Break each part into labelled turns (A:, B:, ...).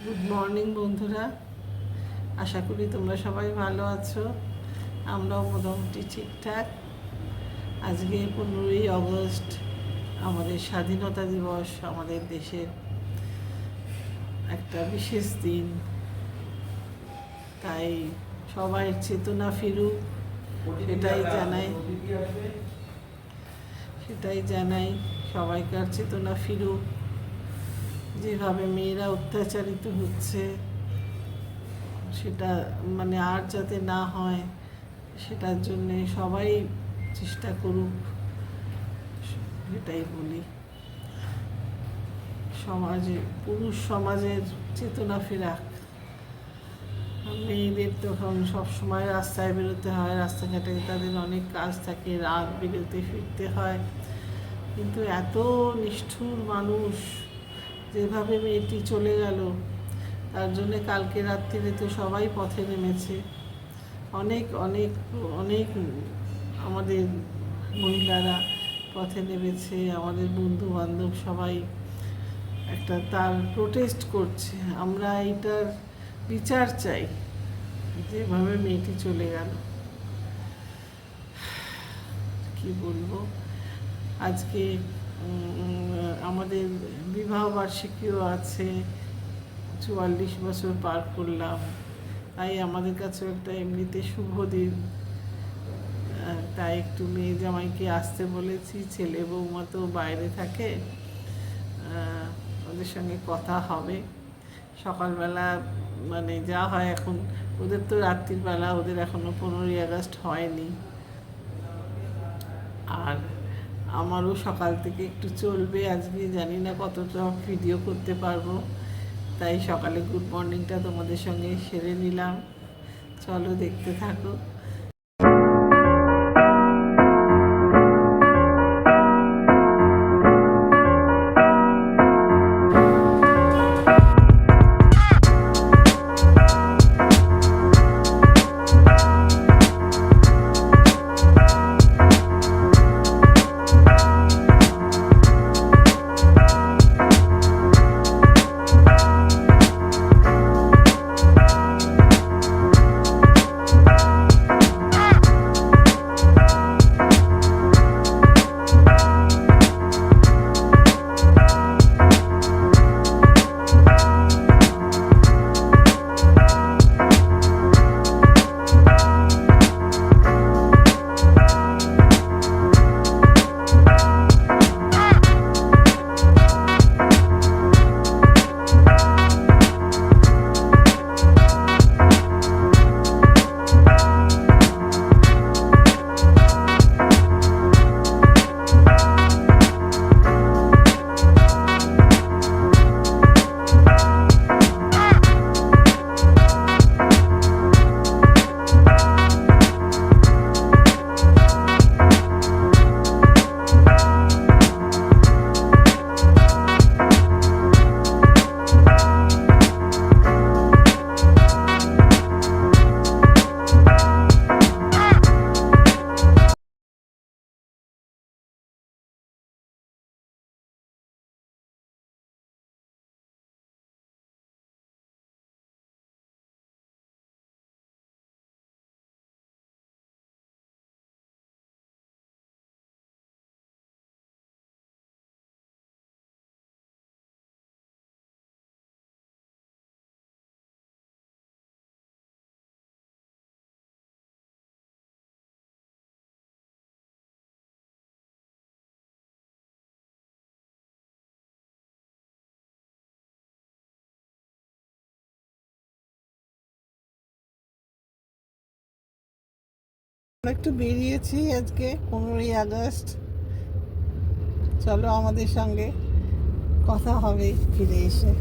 A: Good morning বন্ধুরা, আশা করি তোমরা সবাই ভালো আছো। আমরাও মোটামুটি ঠিকঠাক। আজকে 15ই আগস্ট, আমাদের স্বাধীনতা দিবস। আমাদের দেশের একটা বিশেষ দিন, তাই সবাই চেতনা ফিরুক সেটাই জানাই সবাইকার চেতনা ফিরুক। যেভাবে মেয়েরা অত্যাচারিত হচ্ছে সেটা আর যাতে না হয়, সেটার জন্যে সবাই চেষ্টা করুক, এটাই বলি। পুরুষ সমাজের চেতনা ফেরাক। মেয়েদের তখন সবসময় রাস্তায় বেরোতে হয়, রাস্তাঘাটে তাদের অনেক কাজ থাকে, রাত বেরোতে ফিরতে হয়। কিন্তু এত নিষ্ঠুর মানুষ, যেভাবে মেয়েটি চলে গেল, তার জন্যে কালকে রাত্রিরে তো সবাই পথে নেমেছে। অনেক অনেক অনেক আমাদের মহিলারা পথে নেমেছে, আমাদের বন্ধু বান্ধব সবাই তার প্রোটেস্ট করছে। আমরা এইটার বিচার চাই, যেভাবে মেয়েটি চলে গেল। কি বলবো, আজকে আমাদের বিবাহ বার্ষিকীও আছে, 44 বছর পার করলাম। তাই আমাদের কাছেও একটা এমনিতে শুভ দিন। তাই একটু মেয়ে জামাইকে আসতে বলেছি। ছেলে বৌমা তো বাইরে থাকে, ওদের সঙ্গে কথা হবে। সকালবেলা যা হয়, এখন ওদের তো রাত্রির বেলা, ওদের এখনও 15ই আগস্ট হয়নি। আর আমারও সকাল থেকে একটু চলবে আজকে, জানি না কতটা ভিডিও করতে পারবো। তাই সকালে গুড মর্নিংটা তোমাদের সঙ্গে সেরে নিলাম। চলো দেখতে থাকো। একটু বেরিয়েছি আজকে 15ই আগস্ট। চলো আমাদের সঙ্গে কথা হবে ফিরে এসে।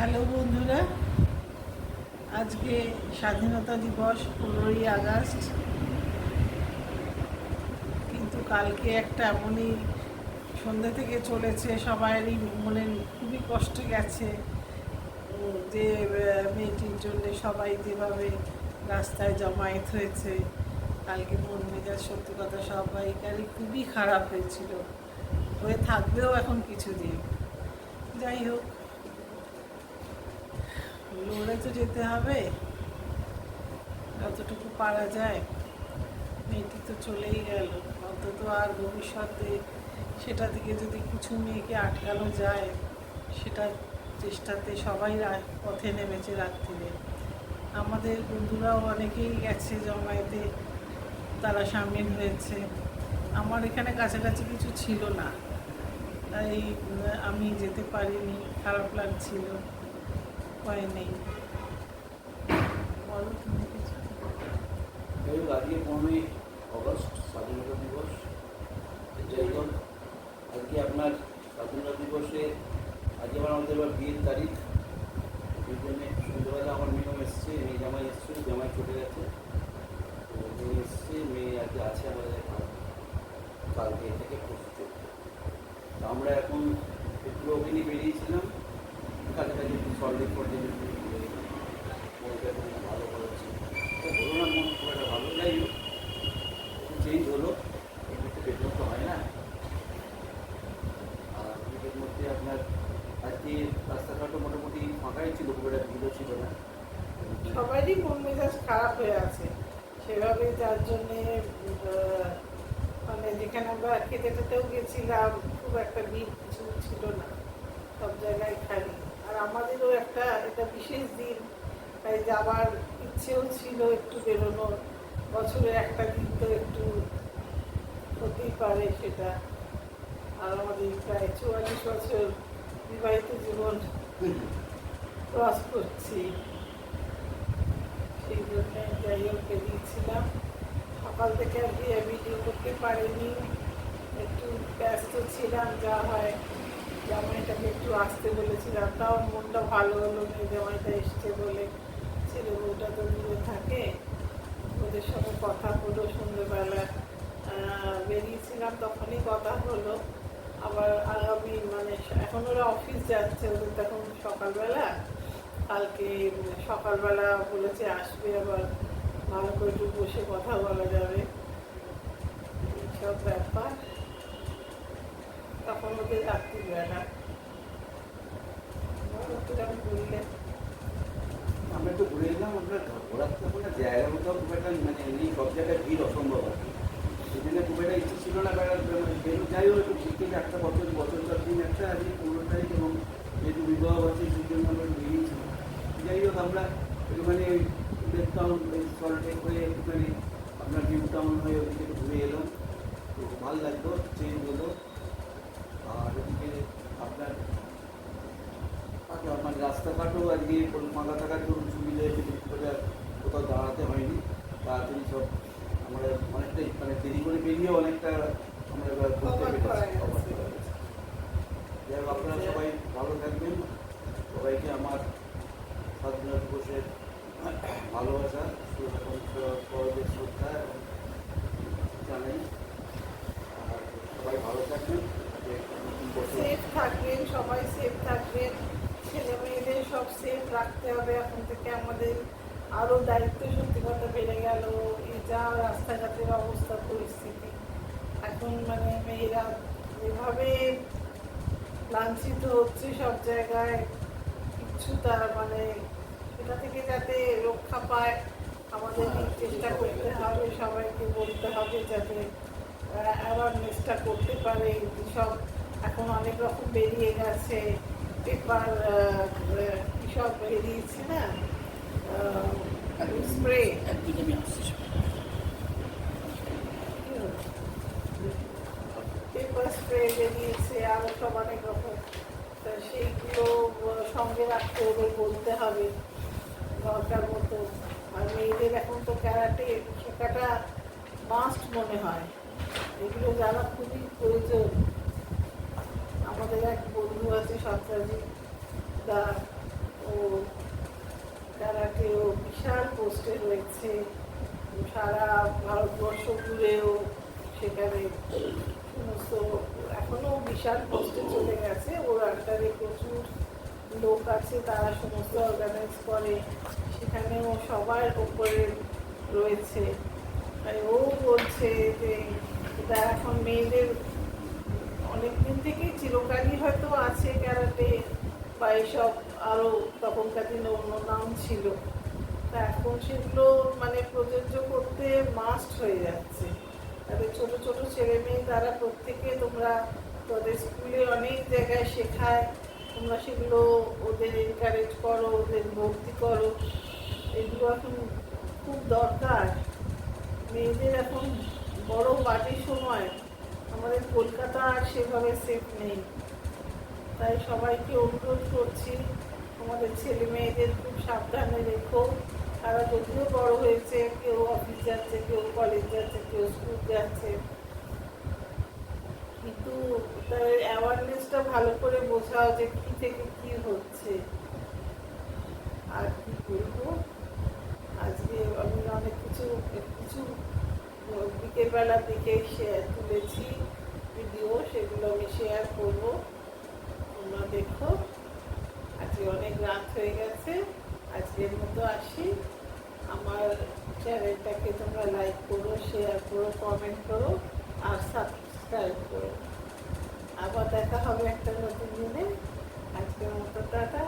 A: হ্যালো বন্ধুরা, আজকে স্বাধীনতা দিবস 15ই আগস্ট, কিন্তু কালকে একটা এমনই সন্ধ্যে থেকে চলেছে, সবারই মনে খুবই কষ্ট গেছে যে মেয়েটির জন্য সবাই যেভাবে রাস্তায় জমায়েত হয়েছে। কালকে মন মেজাজ সত্যি কথা সবাইকারই খুবই খারাপ হয়েছিল, হয়ে থাকবেও এখন কিছুদিন। যাই হোক, লড়ে তো যেতে হবে যতটুকু পারা যায়। মেয়েটি তো চলেই গেল, অন্তত আর ভবিষ্যতে সেটা থেকে যদি কিছু মেয়েকে আটকানো যায়, সেটা চেষ্টাতে সবাই পথে নেমেছে রাত্রিরে। আমাদের বন্ধুরাও অনেকেই গেছে জমায়েতে, তারা সামিল হয়েছে। আমার এখানে কাছাকাছি কিছু ছিল না, তাই আমি যেতে পারিনি, খারাপ লাগছিল, উপায় নেই। বলো তুমি কিছু।
B: আজকে 15ই আগস্ট স্বাধীনতা দিবস। যাই হোক, আজকে আপনার স্বাধীনতা দিবসে আজকে আমাদের এবার বিয়ের তারিখ। ওই জন্যে সন্ধ্যেবেলা আমার মেয়েও এসছে, মেয়ে জামাই এসছে, জামাই চলে গেছে, তো মেয়ে এসছে, মেয়ে আজকে আছে আমাদের কালকে থেকে প্রস্তুত। তো আমরা এখন একটু ওখানে বেরিয়েছিলাম, কাছাকাছি একটু সল্ট করতে ভালো করেছি, হলো না মন খুব একটা ভালো। যাই হোক, চেঞ্জ হলো, একটু বেতন তো হয় না। আর এর মধ্যে আপনার আজকে রাস্তাঘাটও মোটামুটি ফাঁকাই ছিল, খুব একটা ভিড়ও ছিল না।
A: সবারই মন মেজাজ খারাপ হয়ে আছে সেভাবে, যার জন্যে মানে যেখানে আমরা খেতে টেতেও গেছিলাম খুব একটা ভিড় কিছু ছিল না, সব জায়গায় খালি। আর আমাদেরও একটা এটা বিশেষ দিন, তাই যাবার ইচ্ছেও ছিল একটু বেরোনোর। বছরের একটা দিন তো একটু হতেই পারে সেটা। আর আমাদের প্রায় 44 বছর বিবাহিত জীবন ক্রস করছি, সেই জন্য যাই হোক বেরিয়েছিলাম। সকাল থেকে আর কি ভিডিও করতে পারিনি, একটু ব্যস্ত ছিলাম। যা হয়, জামাইটাকে একটু আসতে বলেছিলাম, তাও মনটা ভালো হলো মেয়ে জামাইটা এসছে বলে। ছেলে বউটা তো দূরে থাকে, ওদের সঙ্গে কথা হলো সন্ধ্যেবেলা। বেরিয়েছিলাম তখনই কথা হলো। আবার আগামী মানে এখন ওরা অফিস যাচ্ছে, ওদের তখন সকালবেলা, কালকে সকালবেলা বলেছে আসবে, আবার ভালো করে একটু বসে কথা বলা যাবে, এইসব ব্যাপার। তখন ওদের রাত্রিবেলা কিরকম ঘুরলেন?
B: আমরা একটু ঘুরে এলাম। আপনার ঘোরার তো কোনো জায়গা মতো খুব একটা মানে এমনি সব জায়গায় ভিড় অসম্ভব আর কি, সেই জন্য খুব একটা ইচ্ছে ছিল না বেরো। যাই হোক, একটু ঠিক থেকে একটা বছর দিন একটা আজকে 15 তারিখ, এবং যেহেতু বিবাহ আছে সেই জন্য আমরা বেরিয়েছিলাম। যাই হোক, আমরা একটুখানি লেক টাউন সল্টেক হয়ে একটুখানি আপনার নিউ টাউন হয়ে ওদিকে একটু ঘুরে এলাম, তো ভালো লাগলো, চেঞ্জ হলো। আর ওদিকে আপনার মানে রাস্তাঘাটও আজকে ফাঁকা থাকার জন্য সুবিধা হয়েছে, কোথাও দাঁড়াতে হয়নি, তাড়াতাড়ি সব আমরা অনেকটাই মানে দেরি করে বেরিয়ে অনেকটা আমরা এবার করতে পেরেছি। যাই হোক, আপনারা সবাই ভালো থাকবেন। সবাইকে আমার স্বাধীনতা দিবসের ভালোবাসা, পরদের শ্রদ্ধা জানাই। আর সবাই ভালো থাকবেন,
A: সেফ থাকবেন, সবাই সেফ থাকবেন। ছেলে মেয়েদের সব সেফ রাখতে হবে এখন থেকে। আমাদের আরও দায়িত্ব সত্যি কথা বেড়ে গেল। এই যা রাস্তাঘাটের অবস্থা পরিস্থিতি এখন, মানে মেয়েরা যেভাবে লাঞ্ছিত হচ্ছে সব জায়গায়, কিচ্ছু তার মানে সেটা থেকে যাতে রক্ষা পায় আমাদের চেষ্টা করতে হবে, সবাইকে বলতে হবে যাতে অ্যাওয়ারনেসটা করতে পারে। সব এখন অনেক রকম বেরিয়ে গেছে, পেপার সব বেরিয়েছে না, স্প্রে পেপার স্প্রে বেরিয়েছে, আরও সব অনেক রকম। তা সেইগুলো সঙ্গে রাখতে ওদের বলতে হবে দরকার মতো। আর মেয়েদের এখন তো ক্যারাটে শেখাটা মাস্ট মনে হয়, এগুলো জানা খুবই প্রয়োজন। আমাদের এক বন্ধু আছে সন্ত্রাসী দা, ও ক্যারাটেও বিশাল পোস্টে রয়েছে, সারা ভারতবর্ষ ঘুরেও সেখানে সমস্ত এখনো বিশাল পোস্টে চলে গেছে। ওর আন্ডারে প্রচুর লোক আছে, তারা সমস্ত অর্গানাইজ করে, সেখানেও সবার উপরে রয়েছে। তাই ও বলছে যে এটা এখন মেয়েদের অনেকদিন থেকেই চিরকালই হয়তো আছে ক্যারাটে বা এসব, আরও তখনকার দিনে অন্য নাম ছিল, তা এখন সেগুলো মানে প্রযোজ্য করতে মাস্ট হয়ে যাচ্ছে। তাদের ছোট ছোট ছেলে মেয়ে তারা প্রত্যেকে, তোমরা তোদের স্কুলে অনেক জায়গায় শেখায়, তোমরা সেগুলো ওদের এনকারেজ করো, ওদের ভর্তি করো, এগুলো এখন খুব দরকার। মেয়েদের এখন বড় বাটির সময়, আমাদের কলকাতা আর সেভাবে সেফ নেই। তাই সবাইকে অনুরোধ করছি, আমাদের ছেলে মেয়েদের খুব সাবধানে রেখো। তারা যদিও বড় হয়েছে, কেউ অফিস যাচ্ছে, কেউ কলেজ যাচ্ছে, কেউ স্কুল যাচ্ছে, কিন্তু তার অ্যাওয়ারনেসটা ভালো করে বোঝাও যে কি থেকে কি হচ্ছে। আর কি বলবো, আজকে আমি অনেক কিছু কিছু বিকেলবেলার দিকে তুলেছি ভিডিও, সেগুলো আমি শেয়ার করবো, তোমরা দেখো। আজকে অনেক রাত হয়ে গেছে, আজকের মতো আসি। আমার চ্যানেলটাকে তোমরা লাইক করো, শেয়ার করো, কমেন্ট করো আর সাবস্ক্রাইব করো। আবার দেখা হবে একটা নতুন দিনে। আজকের মতো টাটা।